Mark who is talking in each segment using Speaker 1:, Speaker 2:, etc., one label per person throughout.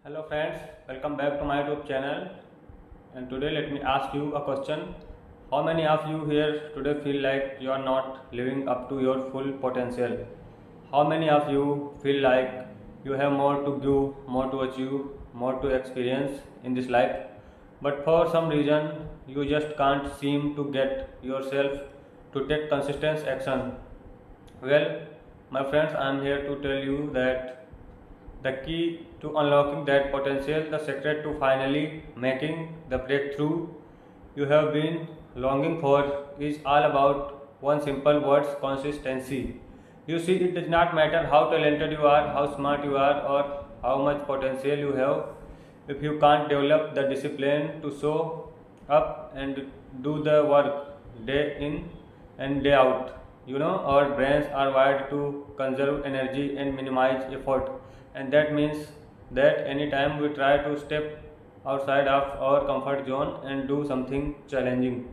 Speaker 1: Hello friends, welcome back to my YouTube channel. And today let me ask you a question. How many of you here today feel like you are not living up to your full potential? How many of you feel like you have more to give, more to achieve, more to experience in this life, but for some reason you just can't seem to get yourself to take consistent action? Well, my friends, I am here to tell you that the key to unlocking that potential, the secret to finally making the breakthrough you have been longing for, is all about one simple word: consistency. You see, it does not matter how talented you are, how smart you are, or how much potential you have, if you can't develop the discipline to show up and do the work day in and day out. Our brains are wired to conserve energy and minimize effort, and that means that anytime we try to step outside of our comfort zone and do something challenging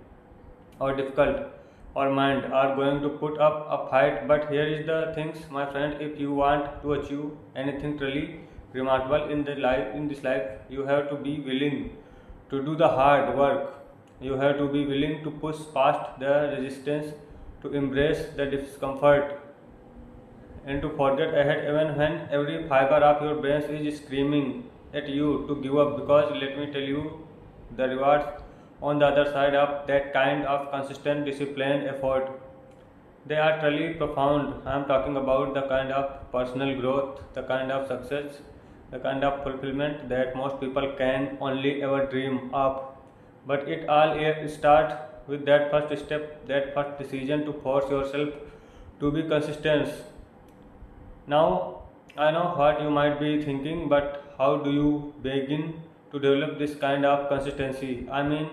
Speaker 1: or difficult, our mind are going to put up a fight. But here is the things, my friend: if you want to achieve anything truly remarkable in this life, you have to be willing to do the hard work. You have to be willing to push past the resistance, to embrace the discomfort, and to forget ahead even when every fiber of your brain is screaming at you to give up. Because let me tell you, the rewards on the other side of that kind of consistent disciplined effort, they are truly profound. I am talking about the kind of personal growth, the kind of success, the kind of fulfillment that most people can only ever dream of. But it all starts with that first step, that first decision to force yourself to be consistent. Now, I know what you might be thinking, but how do you begin to develop this kind of consistency? I mean,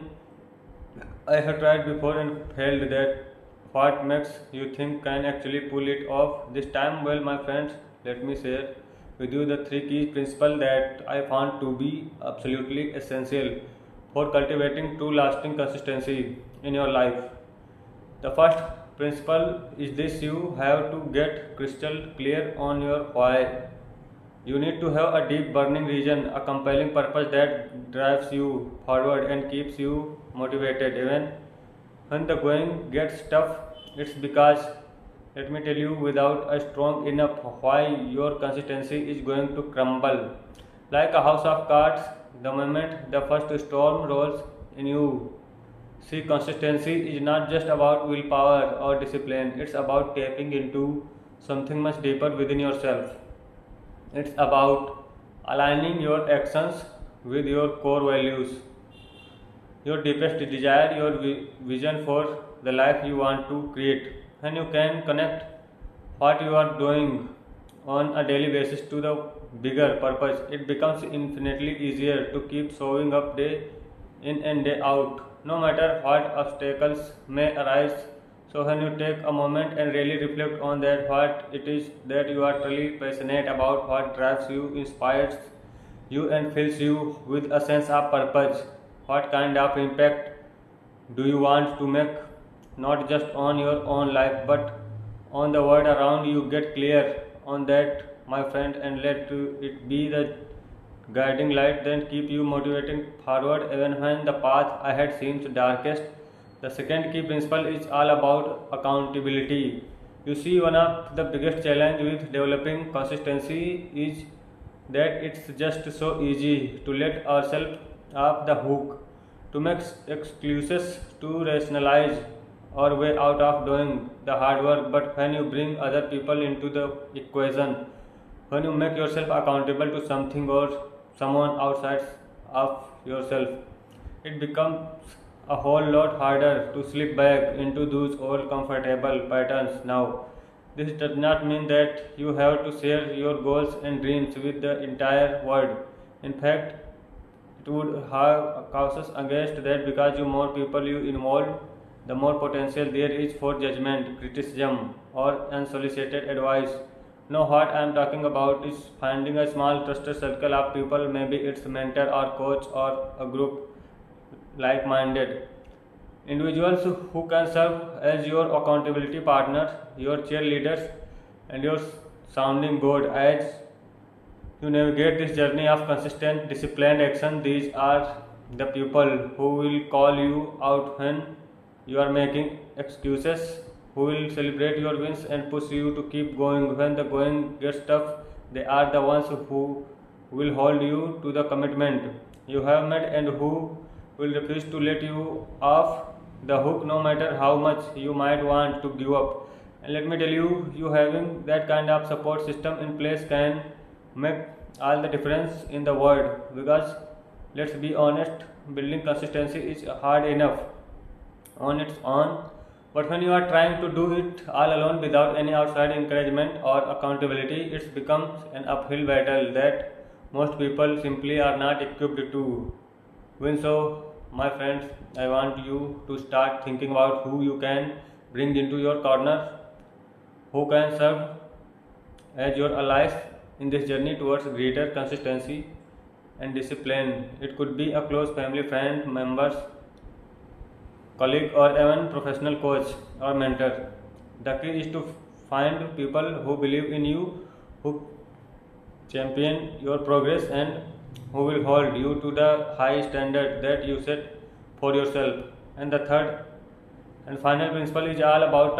Speaker 1: I have tried before and failed. That what makes you think can actually pull it off this time? Well, my friends, let me share with you the three key principles that I found to be absolutely essential for cultivating true lasting consistency in your life. The first principle is this: you have to get crystal clear on your why. You need to have a deep burning reason, a compelling purpose that drives you forward and keeps you motivated even when the going gets tough. It's because, let me tell you, without a strong enough why, your consistency is going to crumble like a house of cards the moment the first storm rolls in. You see, consistency is not just about willpower or discipline, it's about tapping into something much deeper within yourself. It's about aligning your actions with your core values, your deepest desire, your vision for the life you want to create. When you can connect what you are doing on a daily basis to the bigger purpose, it becomes infinitely easier to keep showing up day in and day out, no matter what obstacles may arise. So, when you take a moment and really reflect on that, what it is that you are truly passionate about, what drives you, inspires you, and fills you with a sense of purpose, what kind of impact do you want to make, not just on your own life but on the world around you? Get clear on that, my friend, and let it be the guiding light then keep you motivating forward even when the path ahead seems darkest. The second key principle is all about accountability. You see, one of the biggest challenge with developing consistency is that it's just so easy to let ourselves off the hook, to make excuses, to rationalize our way out of doing the hard work. But when you bring other people into the equation, when you make yourself accountable to something or someone outside of yourself, it becomes a whole lot harder to slip back into those old comfortable patterns. Now, this does not mean that you have to share your goals and dreams with the entire world. In fact, it would have causes against that, because the more people you involve, the more potential there is for judgment, criticism, or unsolicited advice. Know what I am talking about is finding a small trusted circle of people, maybe it's a mentor or coach or a group like minded individuals who can serve as your accountability partners, your cheerleaders, and your sounding board as you navigate this journey of consistent, disciplined action. These are the people who will call you out when you are making excuses, who will celebrate your wins and push you to keep going when the going gets tough. They are the ones who will hold you to the commitment you have made and who will refuse to let you off the hook no matter how much you might want to give up. And let me tell you, you having that kind of support system in place can make all the difference in the world, because let's be honest, building consistency is hard enough on its own, but when you are trying to do it all alone without any outside encouragement or accountability, it becomes an uphill battle that most people simply are not equipped to win. So, my friends, I want you to start thinking about who you can bring into your corner, who can serve as your allies in this journey towards greater consistency and discipline. It could be a close family friend, members, colleague, or even professional coach or mentor. The key is to find people who believe in you, who champion your progress, and who will hold you to the high standard that you set for yourself. And the third and final principle is all about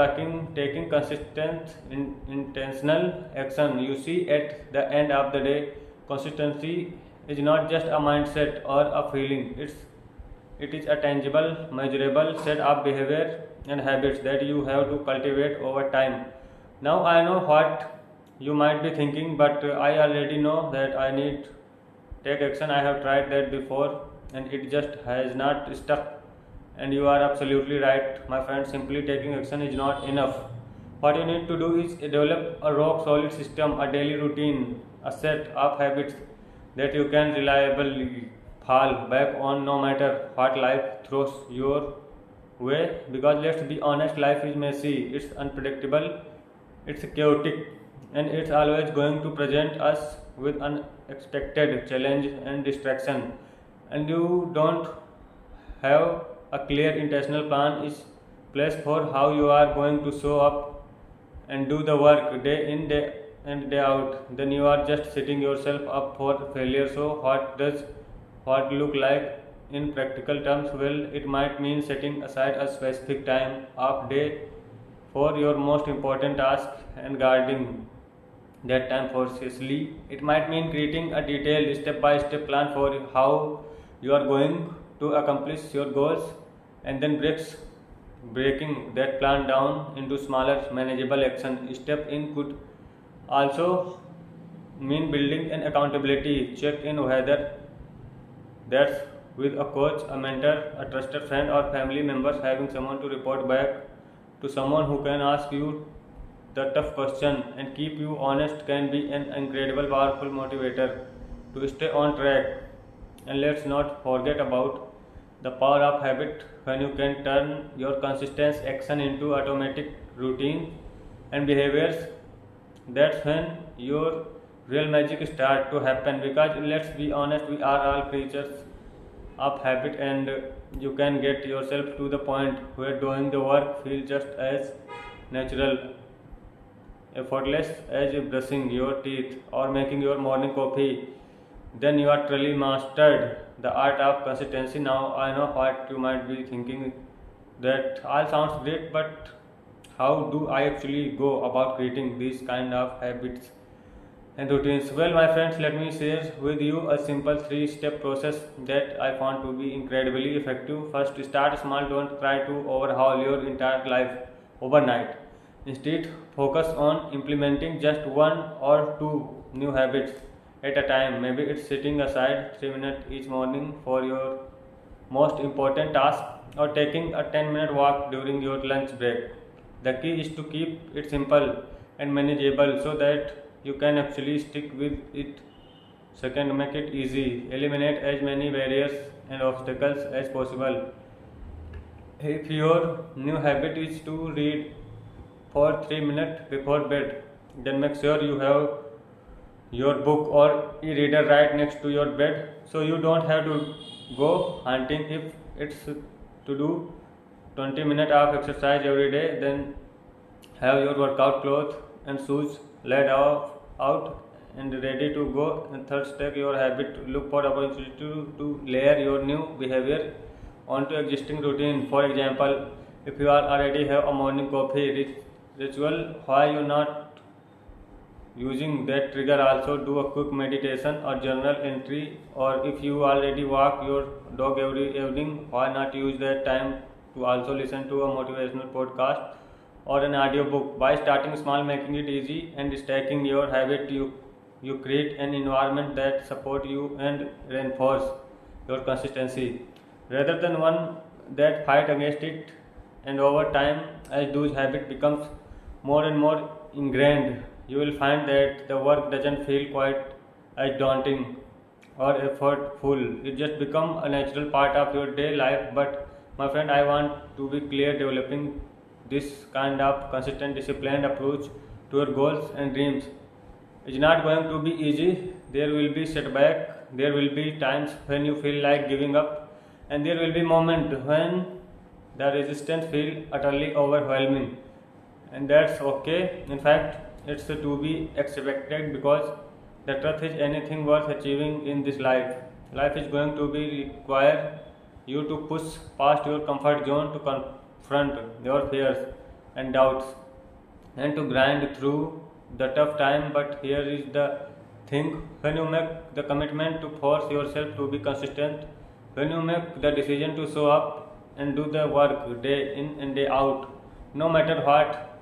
Speaker 1: taking consistent, intentional action. You see, at the end of the day, consistency is not just a mindset or a feeling. It is a tangible, measurable set of behavior and habits that you have to cultivate over time. Now I know what you might be thinking, but I already know that I need take action. I have tried that before and it just has not stuck. And you are absolutely right, my friend. Simply taking action is not enough. What you need to do is develop a rock solid system, a daily routine, a set of habits that you can reliably fall back on no matter what life throws your way. Because let's be honest, life is messy, it's unpredictable, it's chaotic, and it's always going to present us with unexpected challenge and distraction. And you don't have a clear intentional plan is place for how you are going to show up and do the work day in day out, then you are just setting yourself up for failure. So what does what look like in practical terms? Well, it might mean setting aside a specific time of day for your most important task and guarding that time forcefully. It might mean creating a detailed step-by-step plan for how you are going to accomplish your goals, and then breaking that plan down into smaller manageable action step in could also mean building an accountability check in, whether that's with a coach, a mentor, a trusted friend, or family members. Having someone to report back to, someone who can ask you the tough question and keep you honest, can be an incredible powerful motivator to stay on track. And let's not forget about the power of habit. When you can turn your consistent action into automatic routine and behaviors, that's when your real magic start to happen. Because let's be honest, we are all creatures of habit, and you can get yourself to the point where doing the work feels just as natural, effortless as brushing your teeth or making your morning coffee. Then you are truly mastered the art of consistency. Now I know what you might be thinking, that all sounds great, but how do I actually go about creating these kind of habits and routines? Well, my friends, let me share with you a simple 3-step process that I found to be incredibly effective. First, start small. Don't try to overhaul your entire life overnight. Instead, focus on implementing just 1 or 2 new habits at a time. Maybe it's setting aside 3 minutes each morning for your most important task, or taking a 10-minute walk during your lunch break. The key is to keep it simple and manageable so that you can actually stick with it. Second, make it easy. Eliminate as many barriers and obstacles as possible. If your new habit is to read for 3 minutes before bed, then make sure you have your book or e-reader right next to your bed, so you don't have to go hunting. If it's to do 20 minutes of exercise every day, then have your workout clothes and shoes laid out and ready to go. And third step, your habit. Look for opportunity to layer your new behavior onto existing routine. For example, if you are already have a morning coffee ritual, why you not using that trigger? Also do a quick meditation or journal entry. Or if you already walk your dog every evening, why not use that time to also listen to a motivational podcast or an audiobook? By starting small, making it easy, and stacking your habit, you create an environment that support you and reinforce your consistency rather than one that fight against it. And over time, as those habit becomes more and more ingrained, you will find that the work doesn't feel quite as daunting or effortful. It just become a natural part of your day life. But my friend, I want to be clear, developing this kind of consistent disciplined approach to your goals and dreams is not going to be easy. There will be setback, there will be times when you feel like giving up, and there will be moment when the resistance feel utterly overwhelming, and that's okay. In fact, it's to be expected, because the truth is, anything worth achieving in this life is going to be require you to push past your comfort zone, to confront your fears and doubts, and to grind through the tough time. But here is the thing: when you make the commitment to force yourself to be consistent, when you make the decision to show up and do the work day in and day out, no matter what,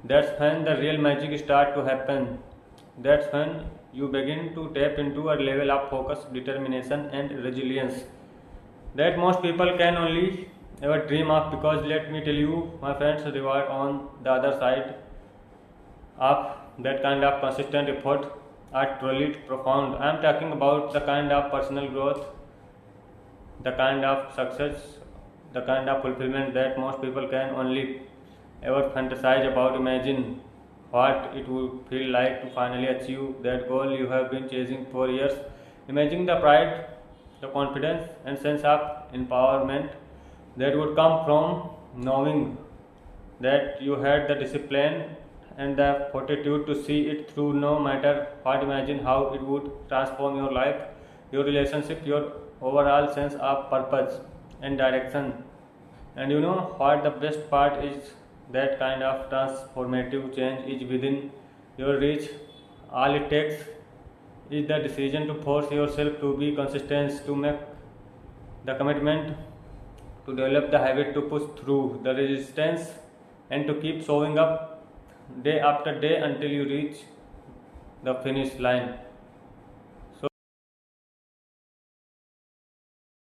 Speaker 1: that's when the real magic start to happen. That's when you begin to tap into a level of focus, determination, and resilience that most people can only ever dream of. Because let me tell you, my friends, reward on the other side of that kind of consistent effort are truly profound. I am talking about the kind of personal growth, the kind of success, the kind of fulfillment that most people can only ever fantasize about. Imagine what it would feel like to finally achieve that goal you have been chasing for years. Imagine the pride, the confidence, and sense of empowerment that would come from knowing that you had the discipline and the fortitude to see it through no matter what. Imagine how it would transform your life, your relationship, your overall sense of purpose and direction. And you know what the best part is? That kind of transformative change is within your reach. All it takes is the decision to force yourself to be consistent, to make the commitment, to develop the habit, to push through the resistance, and to keep showing up day after day until you reach the finish line.